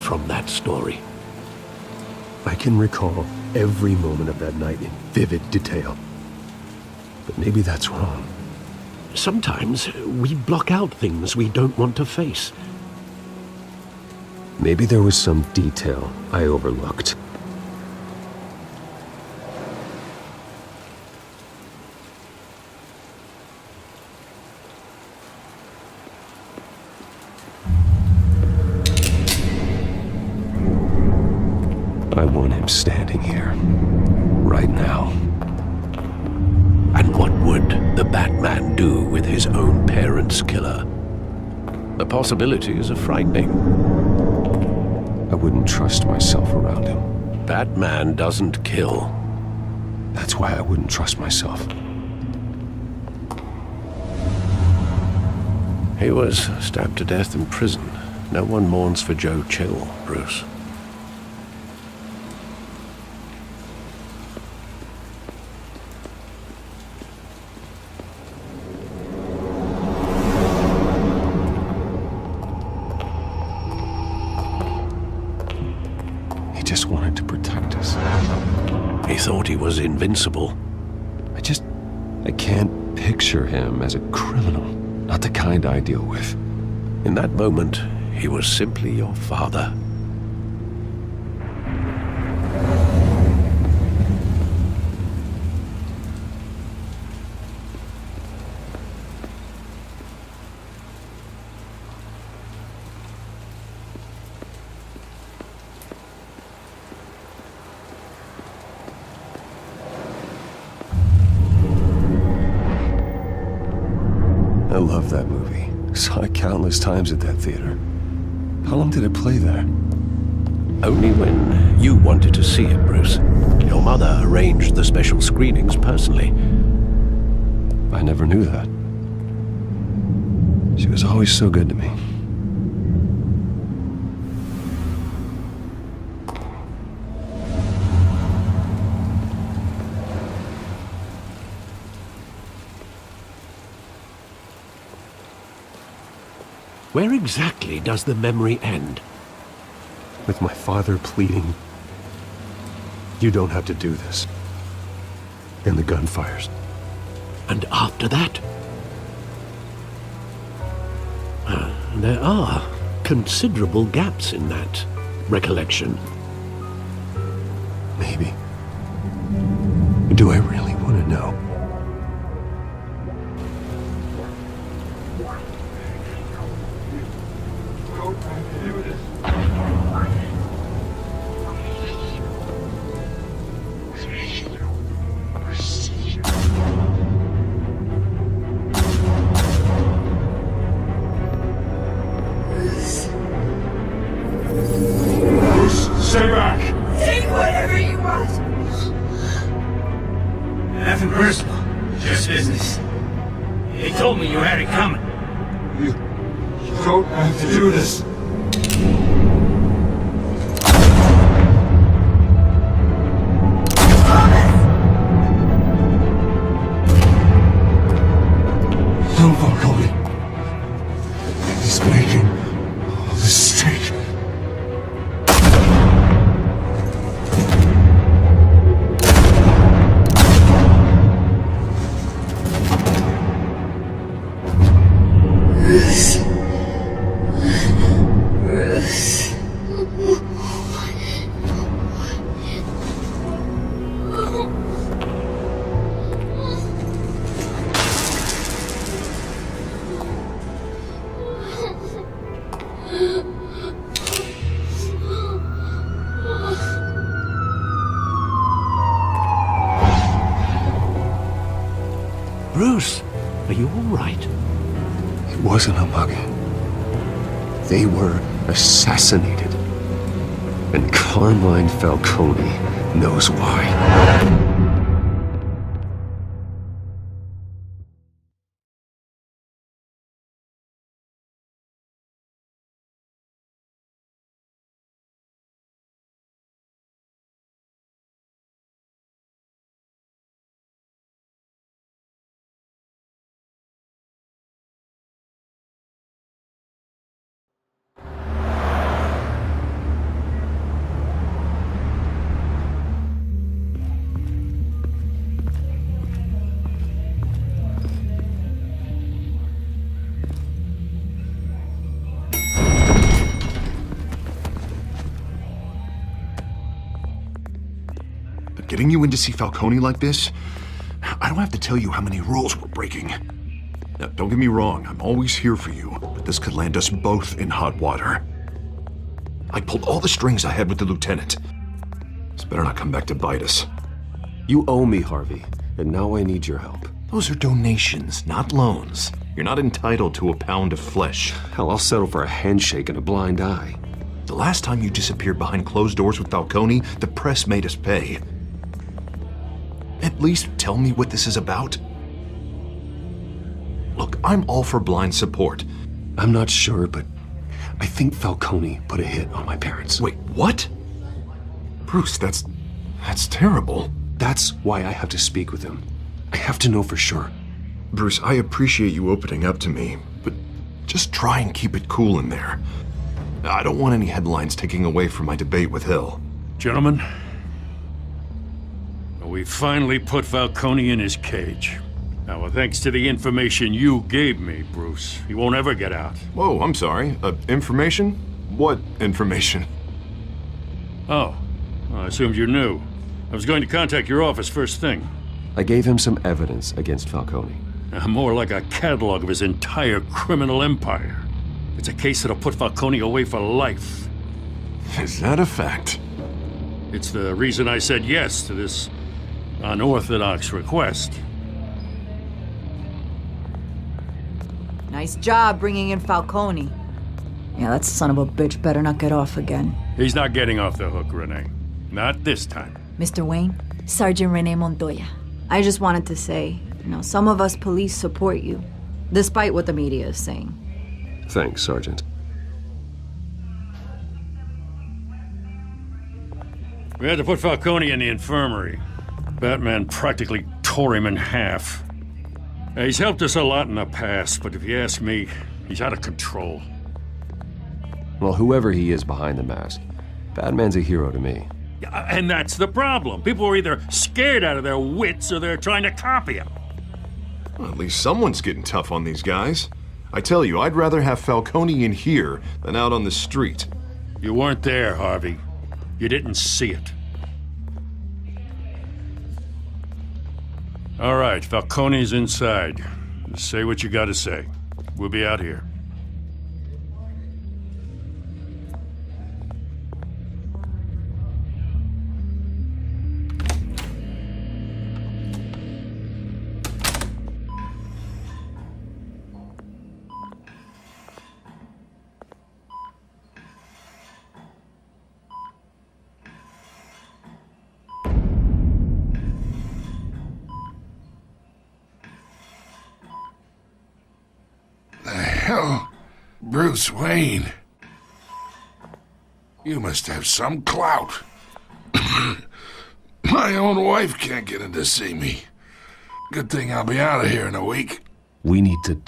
from that story. I can recall every moment of that night in vivid detail. But maybe that's wrong. Sometimes we block out things we don't want to face. Maybe there was some detail I overlooked. I want him standing here, right now. And what would the Batman do with his own parents' killer? The possibilities are frightening. I wouldn't trust myself around him. Batman doesn't kill. That's why I wouldn't trust myself. He was stabbed to death in prison. No one mourns for Joe Chill, Bruce. He just wanted to protect us. He thought he was invincible. I can't picture him as a criminal. Not the kind I deal with. In that moment, he was simply your father. I love that movie. Saw it countless times at that theater. How long did it play there? Only when you wanted to see it, Bruce. Your mother arranged the special screenings personally. I never knew that. She was always so good to me. Where exactly does the memory end? With my father pleading, "You don't have to do this." And the gun fires. And after that? There are considerable gaps in that recollection. Maybe. Do I really want to know? Stay back! Take whatever you want. Nothing personal, just business. They told me you had it coming. You don't have to do this. Don't walk away. He's making a mistake. Bruce, are you all right? It wasn't a mug. They were assassinated. And Carmine Falcone knows why. Getting you in to see Falcone like this? I don't have to tell you how many rules we're breaking. Now, don't get me wrong, I'm always here for you, but this could land us both in hot water. I pulled all the strings I had with the lieutenant. This better not come back to bite us. You owe me, Harvey, and now I need your help. Those are donations, not loans. You're not entitled to a pound of flesh. Hell, I'll settle for a handshake and a blind eye. The last time you disappeared behind closed doors with Falcone, the press made us pay. At least tell me what this is about. Look, I'm all for blind support. I'm not sure, but I think Falcone put a hit on my parents. Wait, what? Bruce, that's terrible. That's why I have to speak with him. I have to know for sure. Bruce, I appreciate you opening up to me, but just try and keep it cool in there. I don't want any headlines taking away from my debate with Hill. Gentlemen, we finally put Falcone in his cage. Now, thanks to the information you gave me, Bruce, he won't ever get out. Whoa, I'm sorry. Information? What information? Oh, well, I assumed you knew. I was going to contact your office first thing. I gave him some evidence against Falcone. More like a catalog of his entire criminal empire. It's a case that'll put Falcone away for life. Is that a fact? It's the reason I said yes to this unorthodox request. Nice job bringing in Falcone. Yeah, that son of a bitch better not get off again. He's not getting off the hook, Renee. Not this time. Mr. Wayne, Sergeant Renee Montoya. I just wanted to say, some of us police support you, despite what the media is saying. Thanks, Sergeant. We had to put Falcone in the infirmary. Batman practically tore him in half. He's helped us a lot in the past, but if you ask me, he's out of control. Well, whoever he is behind the mask, Batman's a hero to me. And that's the problem. People are either scared out of their wits or they're trying to copy him. Well, at least someone's getting tough on these guys. I tell you, I'd rather have Falcone in here than out on the street. You weren't there, Harvey. You didn't see it. All right, Falcone's inside. Say what you gotta say. We'll be out here. Hell, Bruce Wayne. You must have some clout. My own wife can't get in to see me. Good thing I'll be out of here in a week. We need to...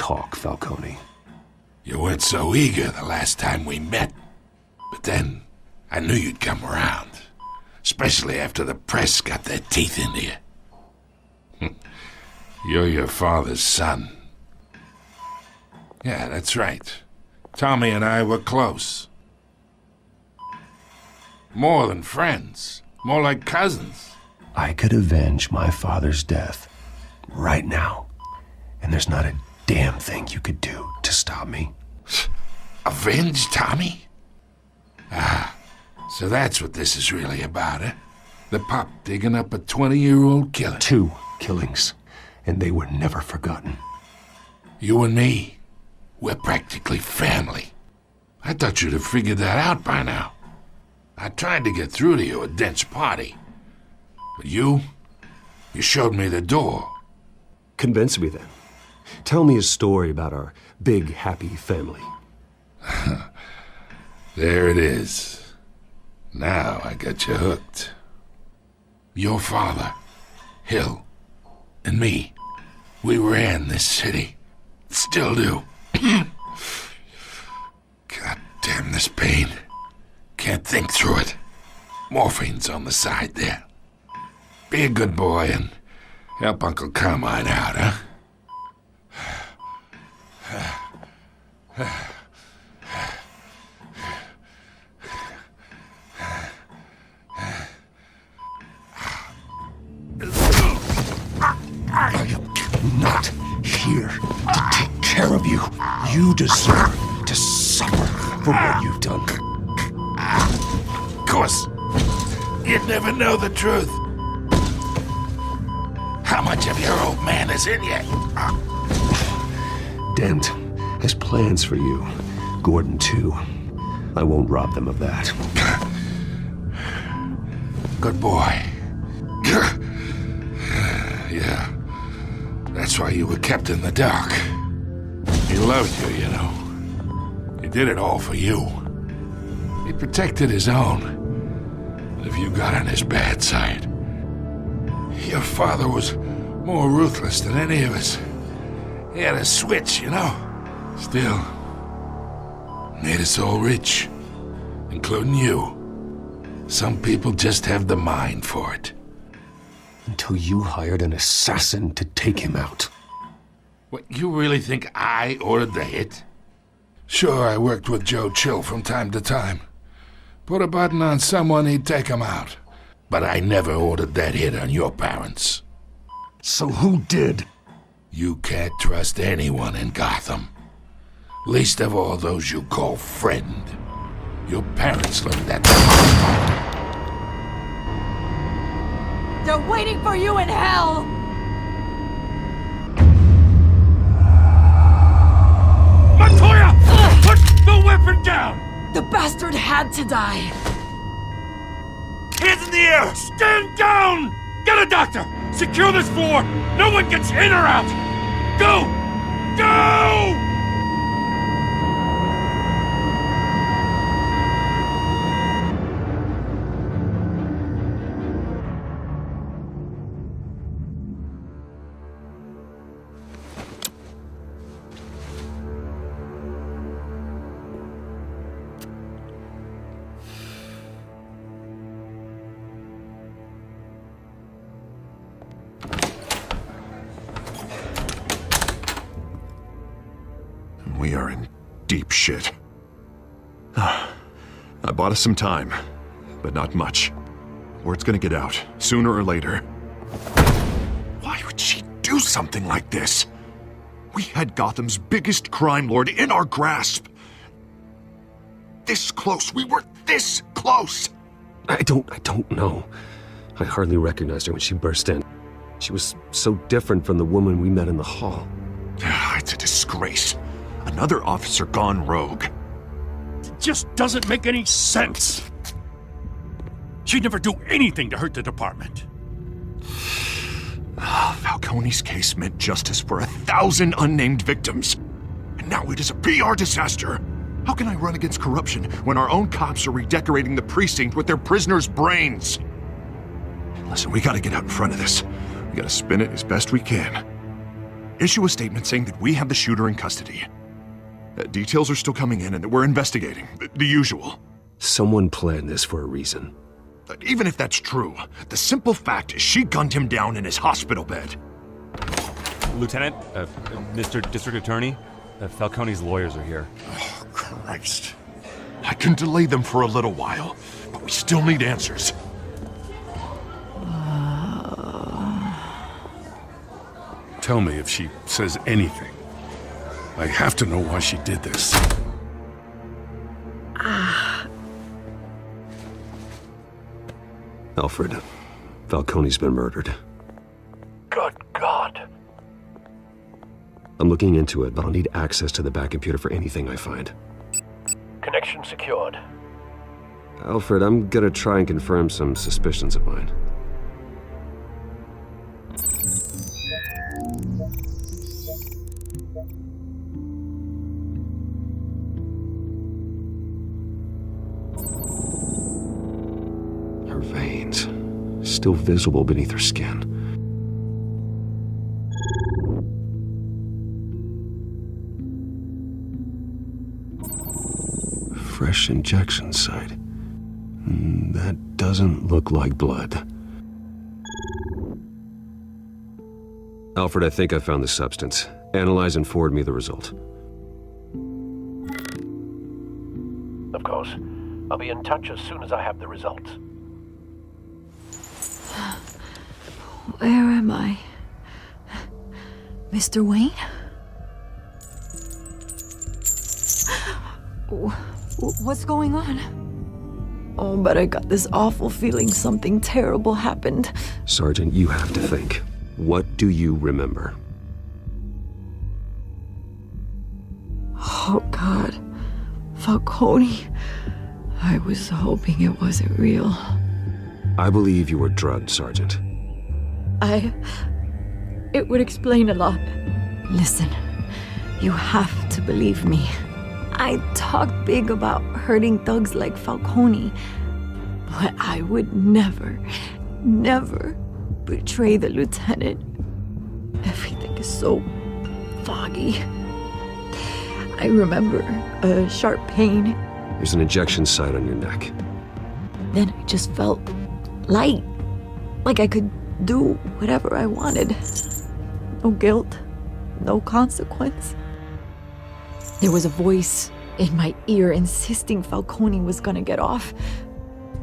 talk, Falcone. You weren't so eager the last time we met. But then, I knew you'd come around. Especially after the press got their teeth into you. You're your father's son. Yeah, that's right. Tommy and I were close. More than friends. More like cousins. I could avenge my father's death right now. And there's not a damn thing you could do to stop me. Avenge Tommy? Ah, so that's what this is really about, eh? The pop digging up a 20-year-old killer. 2 killings, and they were never forgotten. You and me, we're practically family. I thought you'd have figured that out by now. I tried to get through to you at Dent's party. But you showed me the door. Convince me then. Tell me a story about our big, happy family. There it is. Now I got you hooked. Your father, Hill, and me, we ran this city. Still do. God damn this pain. Can't think through it. Morphine's on the side there. Be a good boy and help Uncle Carmine out, huh? I am not here to take care of you. You deserve to suffer for what you've done. Of course, you'd never know the truth. How much of your old man is in you? Dent has plans for you. Gordon, too. I won't rob them of that. Good boy. Yeah. That's why you were kept in the dark. He loved you, you know. He did it all for you. He protected his own. And if you got on his bad side, your father was more ruthless than any of us. He had a switch, you know. Still, made us all rich, including you. Some people just have the mind for it. Until you hired an assassin to take him out. What, you really think I ordered the hit? Sure, I worked with Joe Chill from time to time. Put a button on someone, he'd take him out. But I never ordered that hit on your parents. So who did? You can't trust anyone in Gotham. Least of all those you call friend. Your parents learned that. They're waiting for you in hell! Montoya! Put the weapon down! The bastard had to die. Hands in the air! Stand down! Get a doctor! Secure this floor! No one gets in or out! Go! Go! We are in deep shit. I bought us some time, but not much. Word's gonna get out, sooner or later. Why would she do something like this? We had Gotham's biggest crime lord in our grasp. This close, we were this close! I don't know. I hardly recognized her when she burst in. She was so different from the woman we met in the hall. It's a disgrace. Another officer gone rogue. It just doesn't make any sense. She'd never do anything to hurt the department. Falcone's case meant justice for 1,000 unnamed victims. And now it is a PR disaster. How can I run against corruption when our own cops are redecorating the precinct with their prisoners' brains? Listen, we gotta get out in front of this. We gotta spin it as best we can. issue a statement saying that we have the shooter in custody. Details are still coming in and that we're investigating. The usual. Someone planned this for a reason. Even if that's true, the simple fact is she gunned him down in his hospital bed. Lieutenant, Mr. District Attorney, Falcone's lawyers are here. Oh, Christ. I can delay them for a little while, but we still need answers. Tell me if she says anything. I have to know why she did this. Alfred, Falcone's been murdered. Good God. I'm looking into it, but I'll need access to the back computer for anything I find. Connection secured. Alfred, I'm gonna try and confirm some suspicions of mine. Her veins, still visible beneath her skin. Fresh injection site. That doesn't look like blood. Alfred, I think I found the substance. Analyze and forward me the result. Of course. I'll be in touch as soon as I have the results. Where am I? Mr. Wayne? What's going on? Oh, but I got this awful feeling something terrible happened. Sergeant, you have to think. What do you remember? Oh, God. Falcone. I was hoping it wasn't real. I believe you were drugged, Sergeant. It would explain a lot. Listen, you have to believe me. I talk big about hurting thugs like Falcone, but I would never betray the lieutenant. Everything is so foggy. I remember a sharp pain. There's an injection site on your neck. Then I just felt light, like I could do whatever I wanted. No guilt, no consequence. There was a voice in my ear insisting Falcone was gonna get off.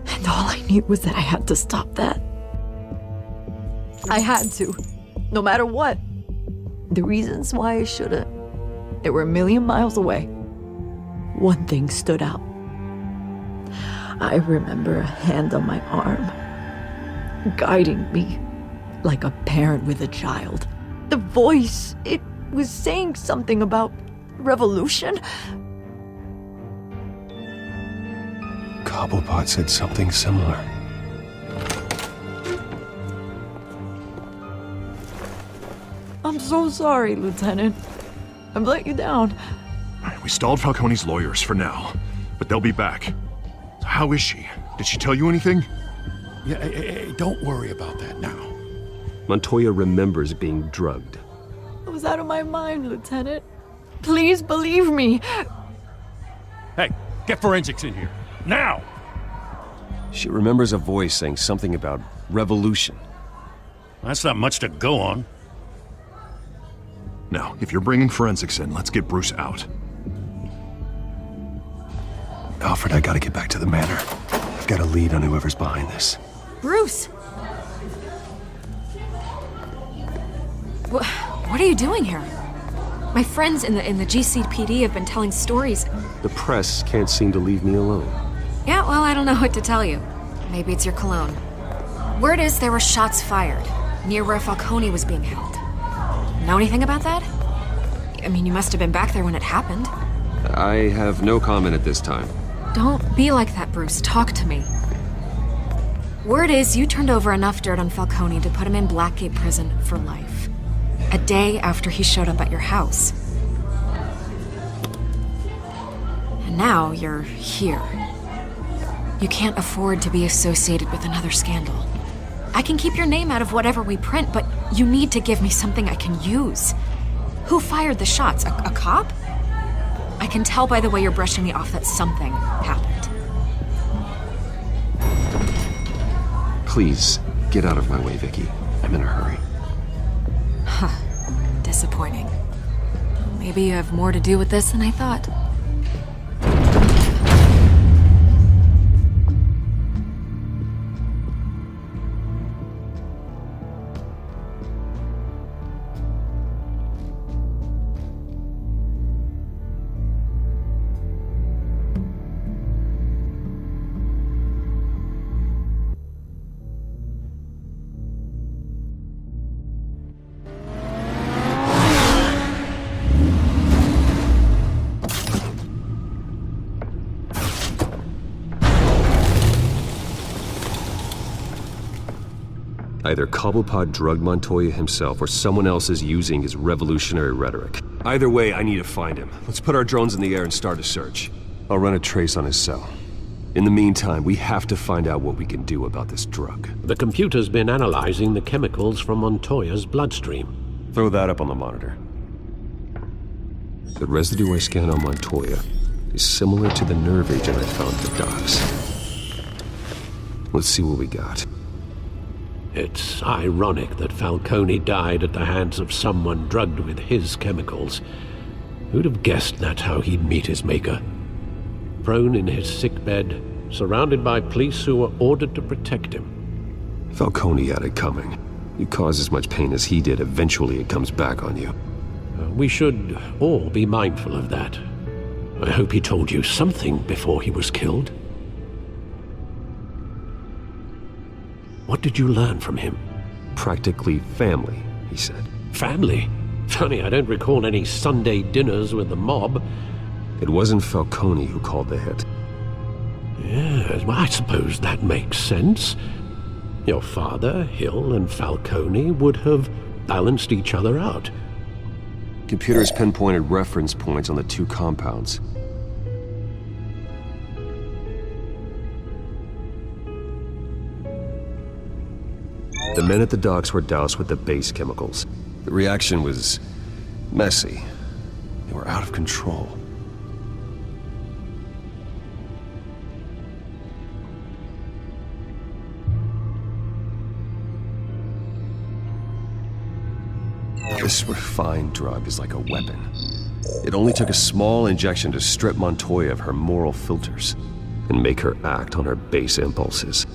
And all I knew was that I had to stop that. I had to, no matter what. The reasons why I shouldn't, they were a million miles away. One thing stood out. I remember a hand on my arm, guiding me like a parent with a child. The voice, it was saying something about revolution. Cobblepot said something similar. I'm so sorry, Lieutenant. I've let you down. We stalled Falcone's lawyers for now, but they'll be back. How is she? Did she tell you anything? Yeah, hey, don't worry about that now. Montoya remembers being drugged. I was out of my mind, Lieutenant. Please believe me. Hey, get forensics in here. Now! She remembers a voice saying something about revolution. That's not much to go on. Now, if you're bringing forensics in, let's get Bruce out. Alfred, I gotta get back to the manor. I've got a lead on whoever's behind this. Bruce! What are you doing here? My friends in the GCPD have been telling stories. The press can't seem to leave me alone. Yeah, well, I don't know what to tell you. Maybe it's your cologne. Word is there were shots fired near where Falcone was being held. Know anything about that? I mean, you must have been back there when it happened. I have no comment at this time. Don't be like that, Bruce. Talk to me. Word is you turned over enough dirt on Falcone to put him in Blackgate Prison for life. A day after he showed up at your house. And now you're here. You can't afford to be associated with another scandal. I can keep your name out of whatever we print, but you need to give me something I can use. Who fired the shots? A cop? I can tell by the way you're brushing me off that something happened. Please, get out of my way, Vicky. I'm in a hurry. Disappointing. Maybe you have more to do with this than I thought. Either Cobblepot drugged Montoya himself, or someone else is using his revolutionary rhetoric. Either way, I need to find him. Let's put our drones in the air and start a search. I'll run a trace on his cell. In the meantime, we have to find out what we can do about this drug. The computer's been analyzing the chemicals from Montoya's bloodstream. Throw that up on the monitor. The residue I scanned on Montoya is similar to the nerve agent I found at the docks. Let's see what we got. It's ironic that Falcone died at the hands of someone drugged with his chemicals. Who'd have guessed that's how he'd meet his maker? Prone in his sickbed, surrounded by police who were ordered to protect him. Falcone had it coming. You cause as much pain as he did, eventually it comes back on you. We should all be mindful of that. I hope he told you something before he was killed. What did you learn from him? Practically family, he said. Family? Funny, I don't recall any Sunday dinners with the mob. It wasn't Falcone who called the hit. Yes, well, I suppose that makes sense. Your father, Hill, and Falcone would have balanced each other out. Computers pinpointed reference points on the two compounds. The men at the docks were doused with the base chemicals. The reaction was messy. They were out of control. This refined drug is like a weapon. It only took a small injection to strip Montoya of her moral filters and make her act on her base impulses.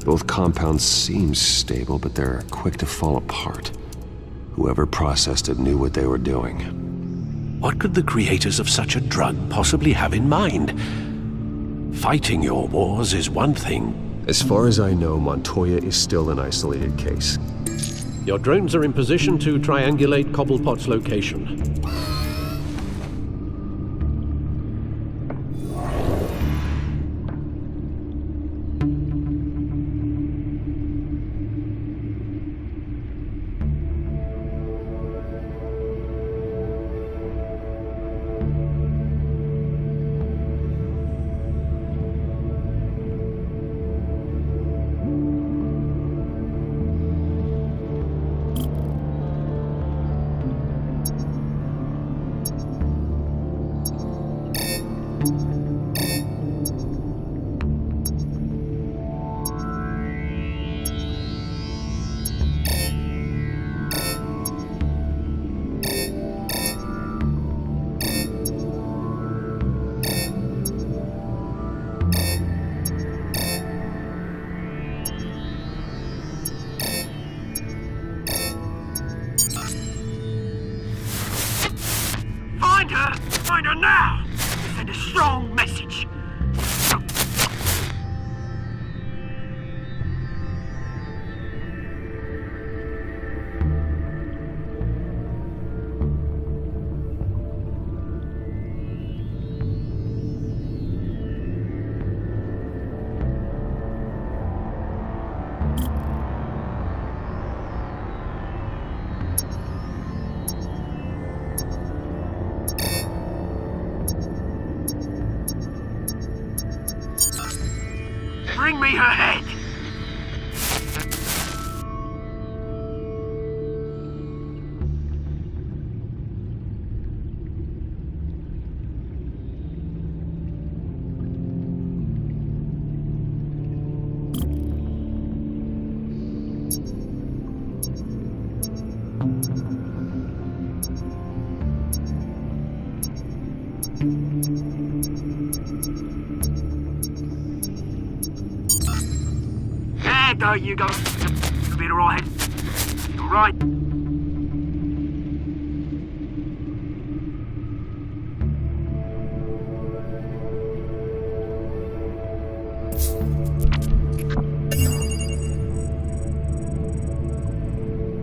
Both compounds seem stable, but they're quick to fall apart. Whoever processed it knew what they were doing. What could the creators of such a drug possibly have in mind? Fighting your wars is one thing. As far as I know, Montoya is still an isolated case. Your drones are in position to triangulate Cobblepot's location. Find her now! Send a strong message. Bring me her head! There you go. You'll be alright. Alright.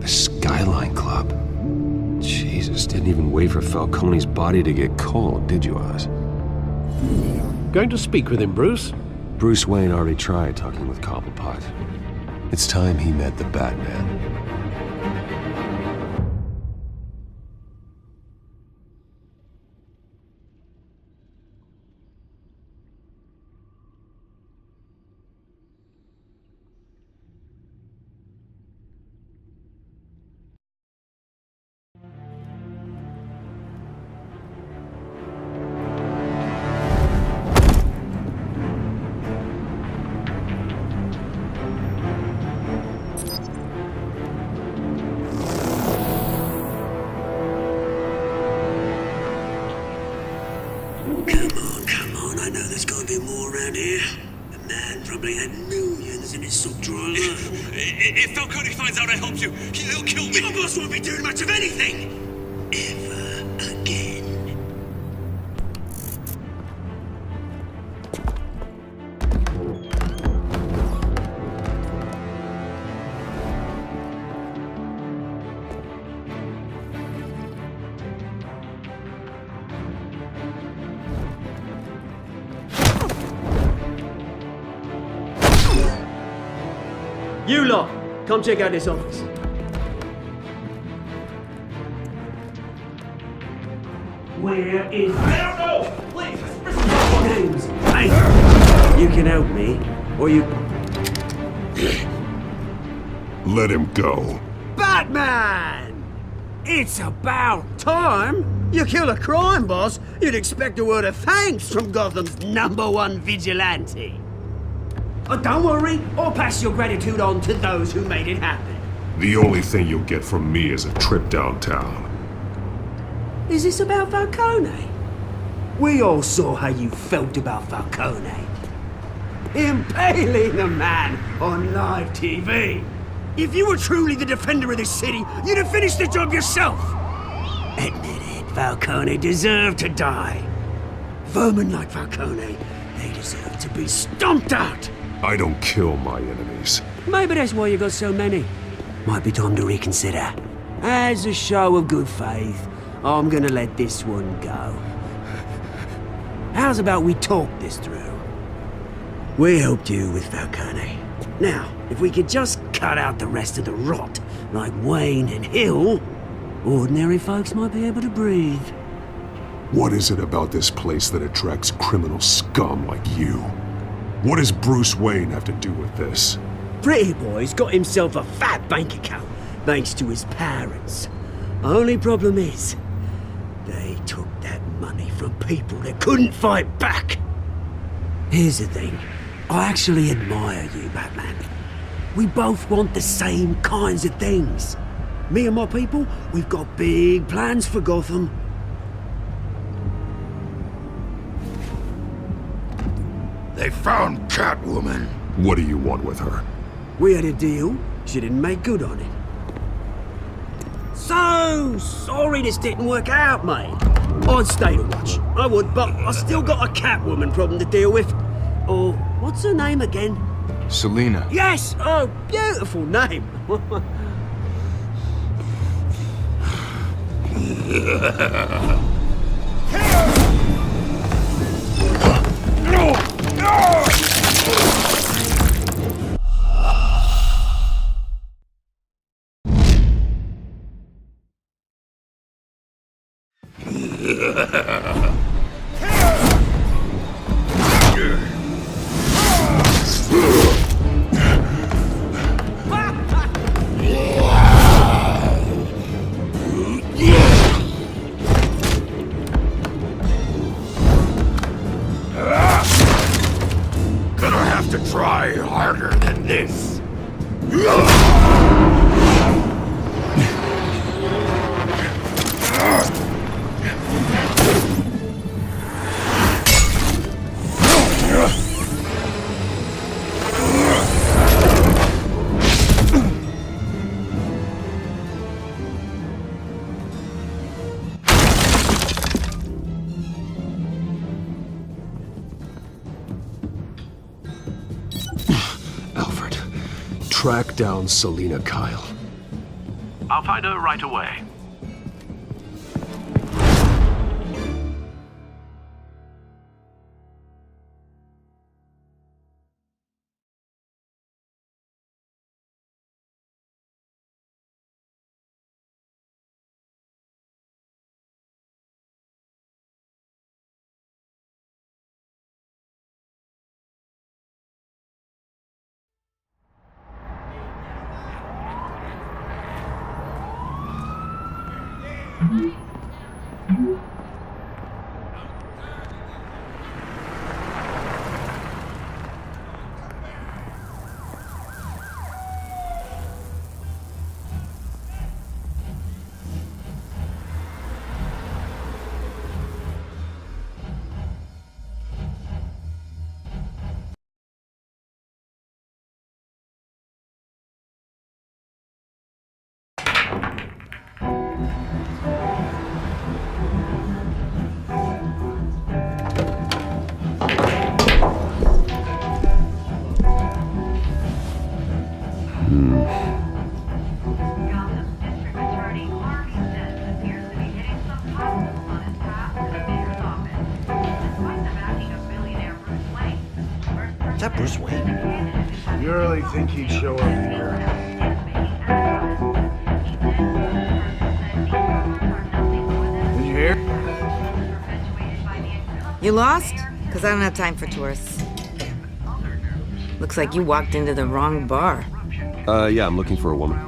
The Skyline Club. Jesus, didn't even wait for Falcone's body to get cold, did you, Oz? Going to speak with him, Bruce? Bruce Wayne already tried talking with Cobblepot. It's time he met the Batman. Come on, I know there's gotta be more around here. The man probably had millions in his sock drawer alone. If Falcone finds out I helped you, he'll kill me. Your boss won't be doing much of anything! Ever again. You lot, come check out this office. Where is... I don't know! Please, names. Hey, you can help me, or you... Let him go. Batman! It's about time! You kill a crime boss, you'd expect a word of thanks from Gotham's #1 vigilante. Oh, don't worry, I'll pass your gratitude on to those who made it happen. The only thing you'll get from me is a trip downtown. Is this about Falcone? We all saw how you felt about Falcone. Impaling a man on live TV. If you were truly the defender of this city, you'd have finished the job yourself. Admit it, Falcone deserved to die. Vermin like Falcone, they deserve to be stomped out. I don't kill my enemies. Maybe that's why you got so many. Might be time to reconsider. As a show of good faith, I'm gonna let this one go. How's about we talk this through? We helped you with Falcone. Now, if we could just cut out the rest of the rot, like Wayne and Hill, ordinary folks might be able to breathe. What is it about this place that attracts criminal scum like you? What does Bruce Wayne have to do with this? Pretty Boy's got himself a fat bank account, thanks to his parents. Only problem is, they took that money from people that couldn't fight back. Here's the thing. I actually admire you, Batman. We both want the same kinds of things. Me and my people, we've got big plans for Gotham. They found Catwoman. What do you want with her? We had a deal. She didn't make good on it. So sorry this didn't work out, mate. I'd stay to watch. I would, but I still got a Catwoman problem to deal with. Or, what's her name again? Selina. Yes! Oh, beautiful name. Gonna have to try harder than this. track down Selina Kyle. I'll find her right away. Is that Bruce Wayne? You really think he'd show up here? Did you hear? You lost? Because I don't have time for tourists. Looks like you walked into the wrong bar. Yeah, I'm looking for a woman.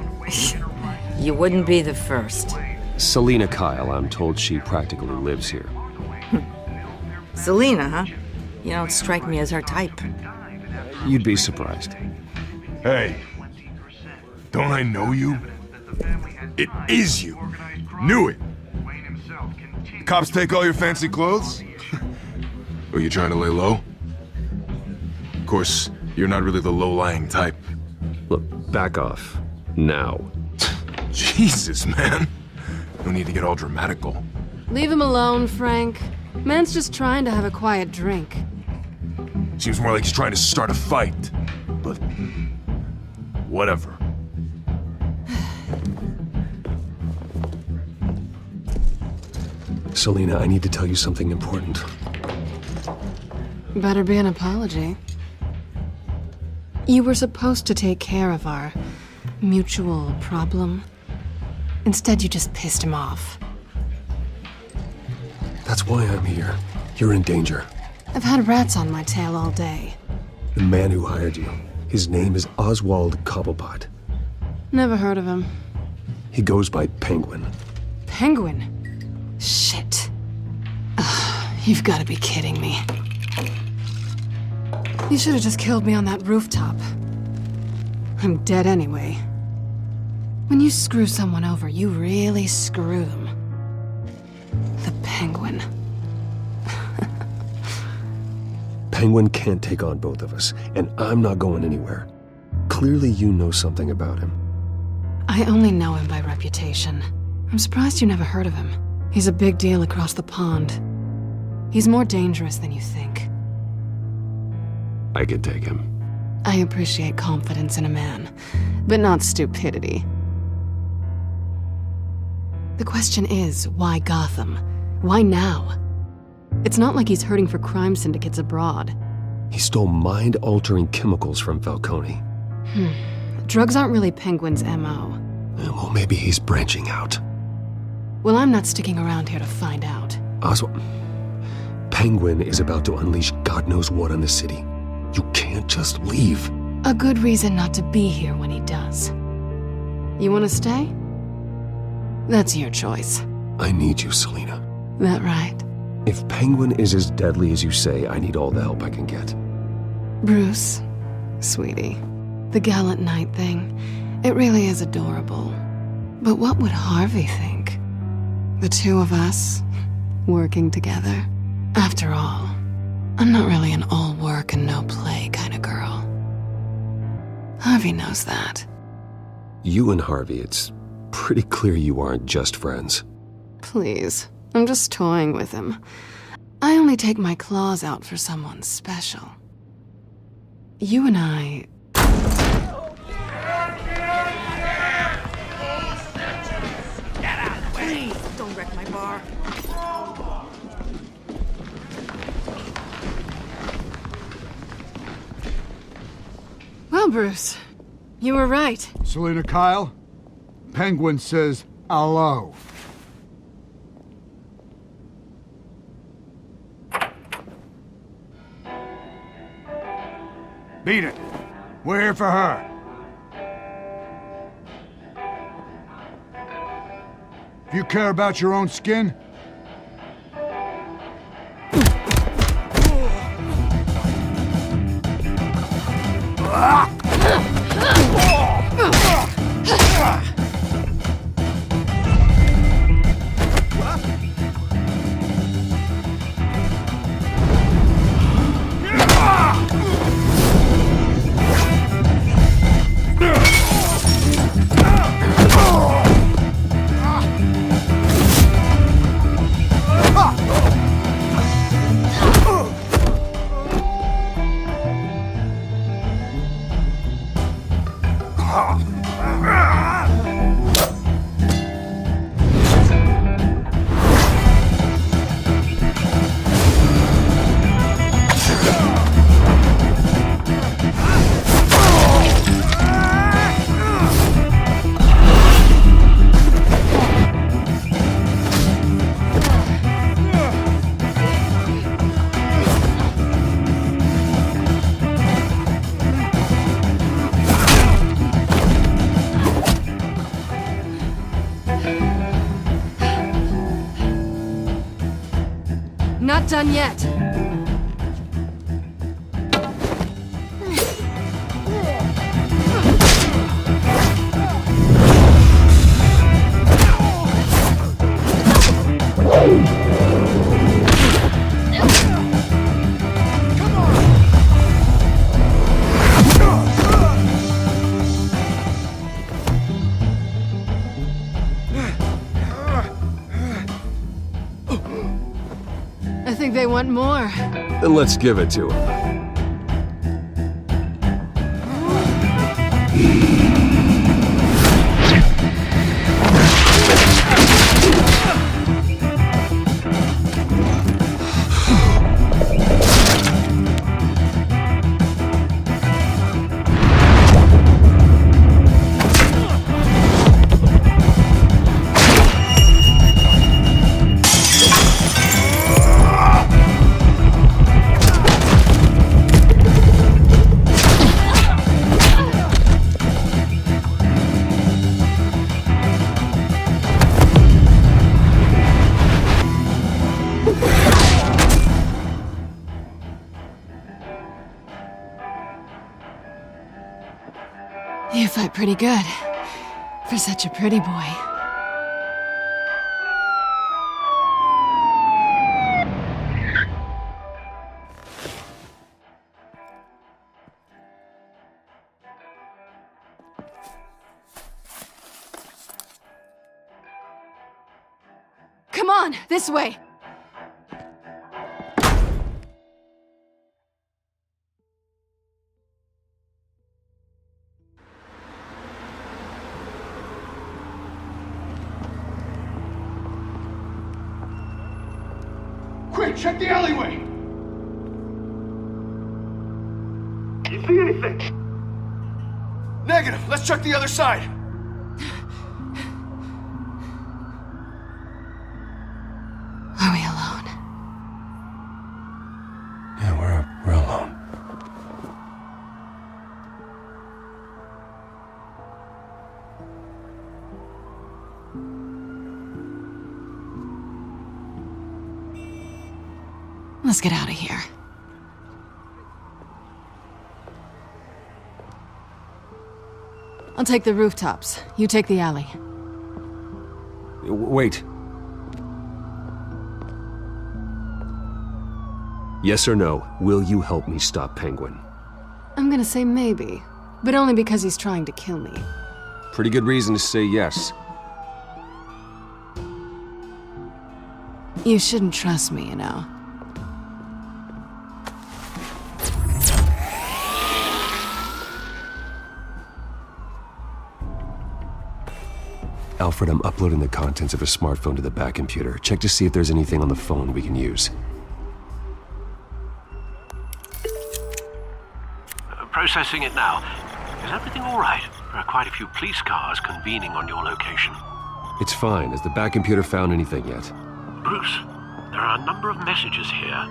You wouldn't be the first. Selina Kyle, I'm told she practically lives here. Selina, huh? You don't strike me as her type. You'd be surprised. Hey, don't I know you? It is you. Knew it. The cops take all your fancy clothes? Were you trying to lay low? Of course, you're not really the low-lying type. Look, back off. Now. Jesus, man. No need to get all dramatical. Leave him alone, Frank. Man's just trying to have a quiet drink. Seems more like he's trying to start a fight. But whatever. Selina, I need to tell you something important. Better be an apology. You were supposed to take care of our mutual problem. Instead, you just pissed him off. That's why I'm here. You're in danger. I've had rats on my tail all day. The man who hired you, his name is Oswald Cobblepot. Never heard of him. He goes by Penguin. Penguin? Shit. Ugh, you've got to be kidding me. You should have just killed me on that rooftop. I'm dead anyway. When you screw someone over, you really screw them. The Penguin. Penguin can't take on both of us, and I'm not going anywhere. Clearly you know something about him. I only know him by reputation. I'm surprised you never heard of him. He's a big deal across the pond. He's more dangerous than you think. I could take him. I appreciate confidence in a man, but not stupidity. The question is, why Gotham? Why now? It's not like he's hurting for crime syndicates abroad. He stole mind-altering chemicals from Falcone. Drugs aren't really Penguin's MO. Well, maybe he's branching out. Well, I'm not sticking around here to find out. Oswald, Penguin is about to unleash God knows what on the city. You can't just leave. A good reason not to be here when he does. You want to stay? That's your choice. I need you, Selina. That right? If Penguin is as deadly as you say, I need all the help I can get. Bruce, sweetie, the gallant knight thing, it really is adorable. But what would Harvey think? The two of us, working together. After all, I'm not really an all work and no play kind of girl. Harvey knows that. You and Harvey, it's pretty clear you aren't just friends. Please, I'm just toying with him. I only take my claws out for someone special. You and I... car. Well, Bruce, you were right. Selina Kyle? Penguin says hello. Beat it. We're here for her. If you care about your own skin, Not done yet. I think they want more. Then let's give it to him. You fight pretty good. For such a pretty boy. Come on, this way! quick, check the alleyway! You see anything? Negative. Let's check the other side. Are we alone? Yeah, we're alone. Let's get out of here. I'll take the rooftops. You take the alley. Wait. Yes or no, will you help me stop Penguin? I'm gonna say maybe, but only because he's trying to kill me. Pretty good reason to say yes. You shouldn't trust me, you know. Alfred, I'm uploading the contents of a smartphone to the back computer. Check to see if there's anything on the phone we can use. Processing it now. Is everything all right? There are quite a few police cars convening on your location. It's fine. Has the back computer found anything yet? Bruce, there are a number of messages here.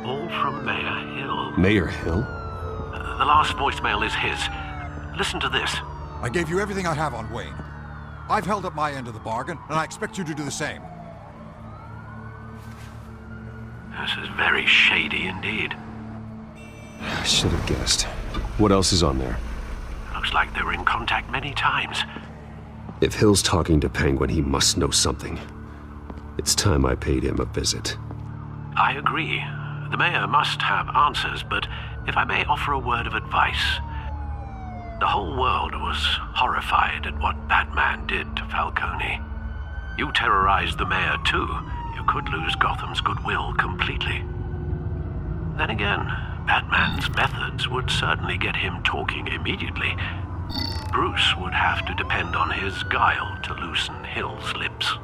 All from Mayor Hill. Mayor Hill? The last voicemail is his. Listen to this. I gave you everything I have on Wayne. I've held up my end of the bargain, and I expect you to do the same. This is very shady indeed. I should have guessed. What else is on there? Looks like they were in contact many times. If Hill's talking to Penguin, he must know something. It's time I paid him a visit. I agree. The mayor must have answers, but if I may offer a word of advice. The whole world was horrified at what Batman did to Falcone. You terrorized the mayor too. You could lose Gotham's goodwill completely. Then again, Batman's methods would certainly get him talking immediately. Bruce would have to depend on his guile to loosen Hill's lips.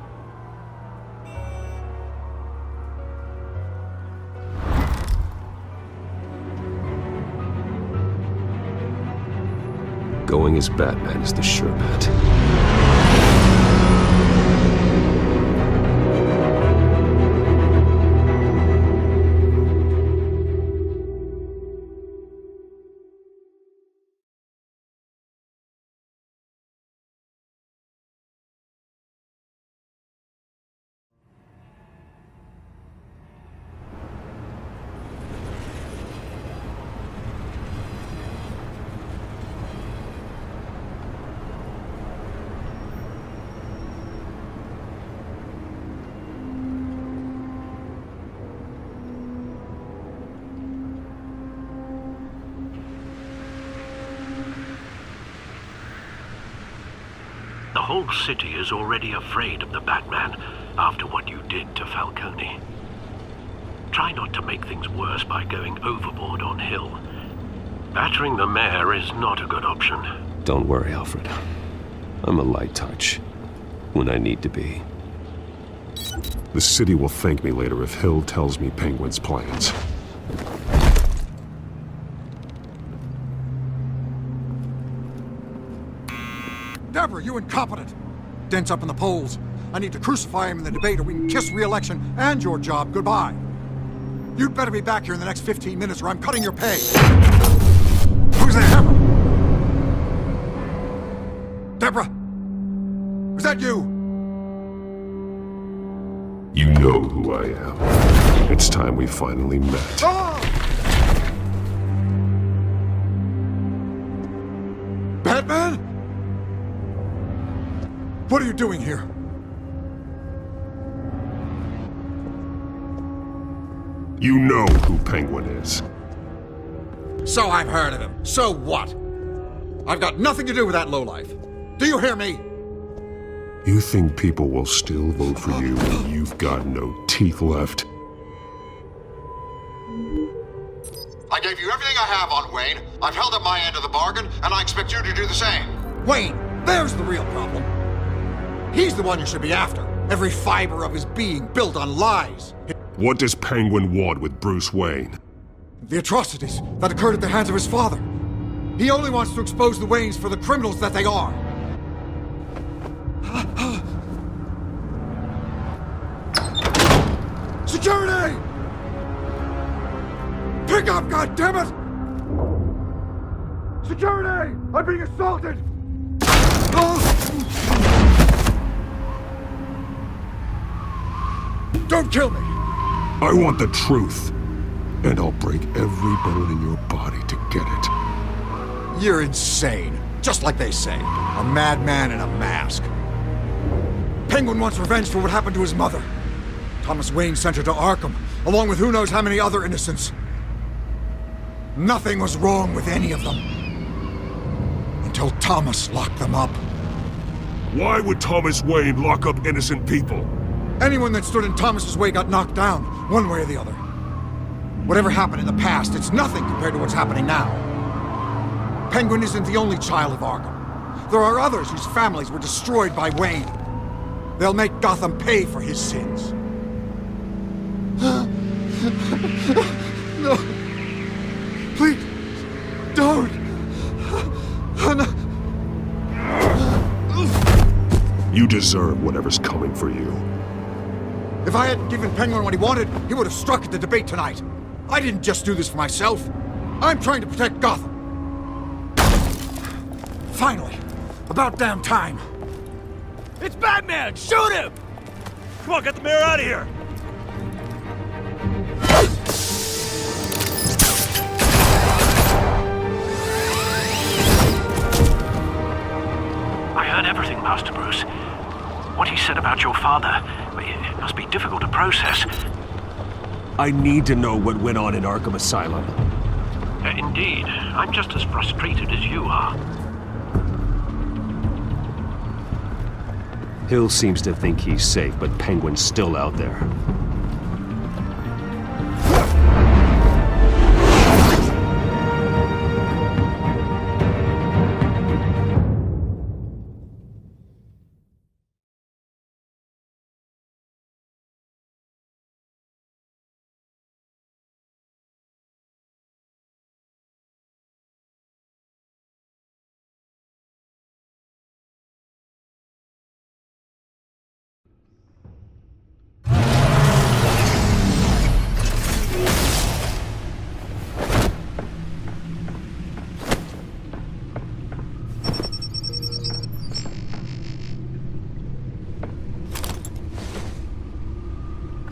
Going as Batman is the sure bet. The whole city is already afraid of the Batman after what you did to Falcone. Try not to make things worse by going overboard on Hill. Battering the mayor is not a good option. Don't worry, Alfred. I'm a light touch. When I need to be. The city will thank me later if Hill tells me Penguin's plans. Deborah, you incompetent! Dent's up in the polls. I need to crucify him in the debate or we can kiss re-election and your job goodbye. You'd better be back here in the next 15 minutes or I'm cutting your pay. Who's there? Deborah! Was that you? You know who I am. It's time we finally met. Batman? What are you doing here? You know who Penguin is. So I've heard of him. So what? I've got nothing to do with that lowlife. Do you hear me? You think people will still vote for you when you've got no teeth left? I gave you everything I have on Wayne. I've held up my end of the bargain, and I expect you to do the same. Wayne, there's the real problem. He's the one you should be after. Every fiber of his being built on lies. What does Penguin want with Bruce Wayne? The atrocities that occurred at the hands of his father. He only wants to expose the Waynes for the criminals that they are. Security! Pick up, goddammit! Security! I'm being assaulted! Don't kill me! I want the truth, and I'll break every bone in your body to get it. You're insane. Just like they say. A madman in a mask. Penguin wants revenge for what happened to his mother. Thomas Wayne sent her to Arkham, along with who knows how many other innocents. Nothing was wrong with any of them. Until Thomas locked them up. Why would Thomas Wayne lock up innocent people? Anyone that stood in Thomas's way got knocked down, one way or the other. Whatever happened in the past, it's nothing compared to what's happening now. Penguin isn't the only child of Arkham. There are others whose families were destroyed by Wayne. They'll make Gotham pay for his sins. No. Please, don't. You deserve whatever's coming for you. If I hadn't given Penguin what he wanted, he would have struck at the debate tonight. I didn't just do this for myself. I'm trying to protect Gotham. Finally. About damn time. It's Batman! Shoot him! Come on, get the mayor out of here! I heard everything, Master Bruce. What he said about your father, it must be difficult to process. I need to know what went on in Arkham Asylum. Indeed. I'm just as frustrated as you are. Hill seems to think he's safe, but Penguin's still out there.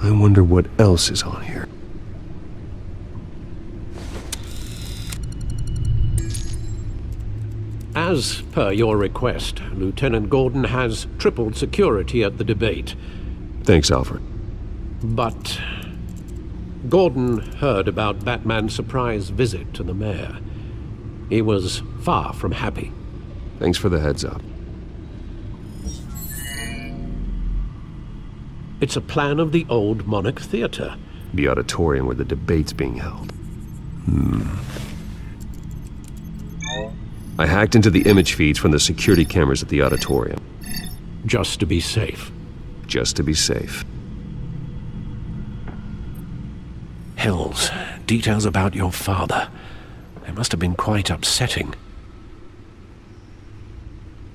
I wonder what else is on here. As per your request, Lieutenant Gordon has tripled security at the debate. Thanks, Alfred. But Gordon heard about Batman's surprise visit to the mayor. He was far from happy. Thanks for the heads up. It's a plan of the old Monarch Theater. The auditorium where the debate's being held. I hacked into the image feeds from the security cameras at the auditorium. Just to be safe. Just to be safe. Hills, details about your father. They must have been quite upsetting.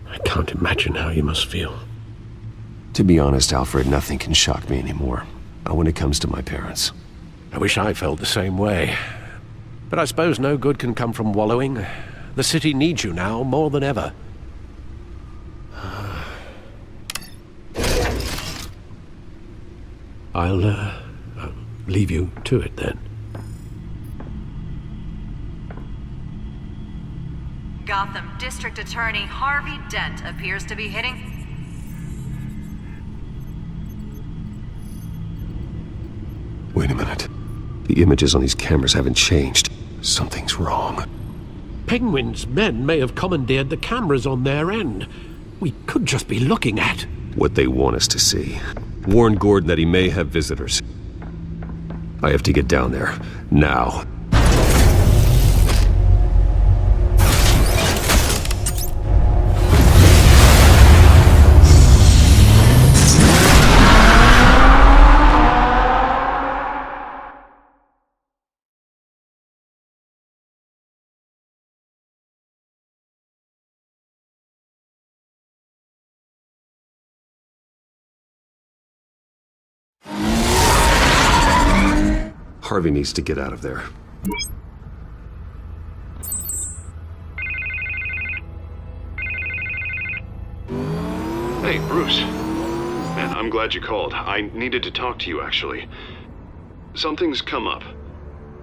I can't imagine how you must feel. To be honest, Alfred, nothing can shock me anymore. Not when it comes to my parents. I wish I felt the same way. But I suppose no good can come from wallowing. The city needs you now more than ever. I'll leave you to it then. Gotham District Attorney Harvey Dent appears to be hitting... Wait a minute. The images on these cameras haven't changed. Something's wrong. Penguin's men may have commandeered the cameras on their end. We could just be looking at... what they want us to see. Warn Gordon that he may have visitors. I have to get down there. Now. Harvey needs to get out of there. Hey, Bruce. Man, I'm glad you called. I needed to talk to you, actually. Something's come up.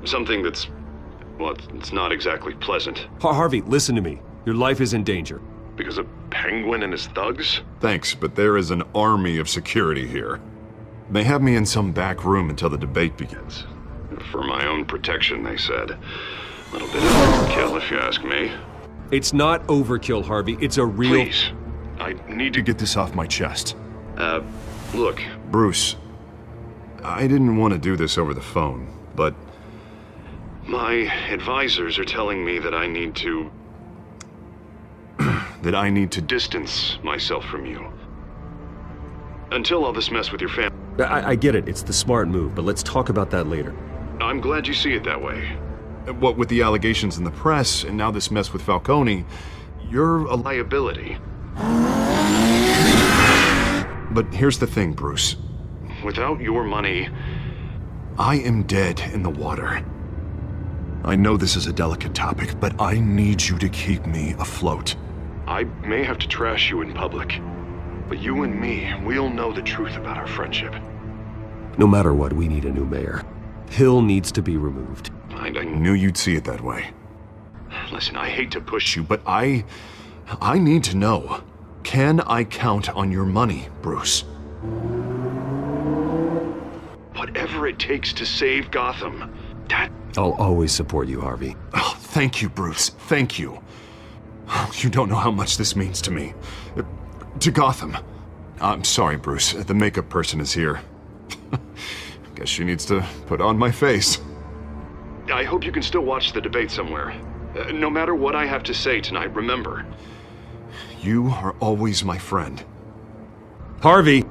Something that's... well, it's not exactly pleasant. Harvey, listen to me. Your life is in danger. Because of Penguin and his thugs? Thanks, but there is an army of security here. They have me in some back room until the debate begins. For my own protection, they said. A little bit of overkill, if you ask me. It's not overkill, Harvey. It's a real... Please. I need to get this off my chest. Look. Bruce, I didn't want to do this over the phone, but... my advisors are telling me that I need to... that I need to distance myself from you. Until all this mess with your family. I get it, it's the smart move, but let's talk about that later. I'm glad you see it that way. What with the allegations in the press, and now this mess with Falcone, you're a liability. But here's the thing, Bruce. Without your money... I am dead in the water. I know this is a delicate topic, but I need you to keep me afloat. I may have to trash you in public, but you and me, we'll know the truth about our friendship. No matter what, we need a new mayor. Hill needs to be removed. I knew you'd see it that way. Listen, I hate to push you, But I need to know. Can I count on your money, Bruce? Whatever it takes to save Gotham. I'll always support you, Harvey. Oh, thank you, Bruce. Thank you. You don't know how much this means to me. To Gotham. I'm sorry, Bruce. The makeup person is here. Guess she needs to put on my face. I hope you can still watch the debate somewhere. No matter what I have to say tonight, remember. You are always my friend. Harvey!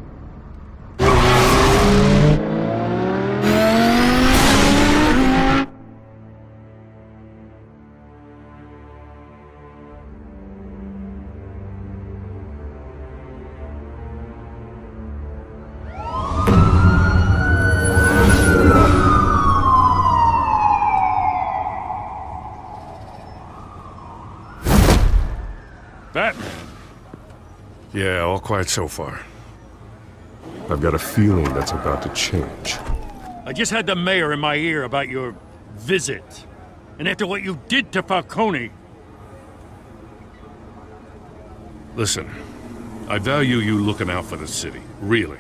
Batman. Yeah, all quiet so far. I've got a feeling that's about to change. I just had the mayor in my ear about your visit. And after what you did to Falcone... Listen, I value you looking out for the city, really.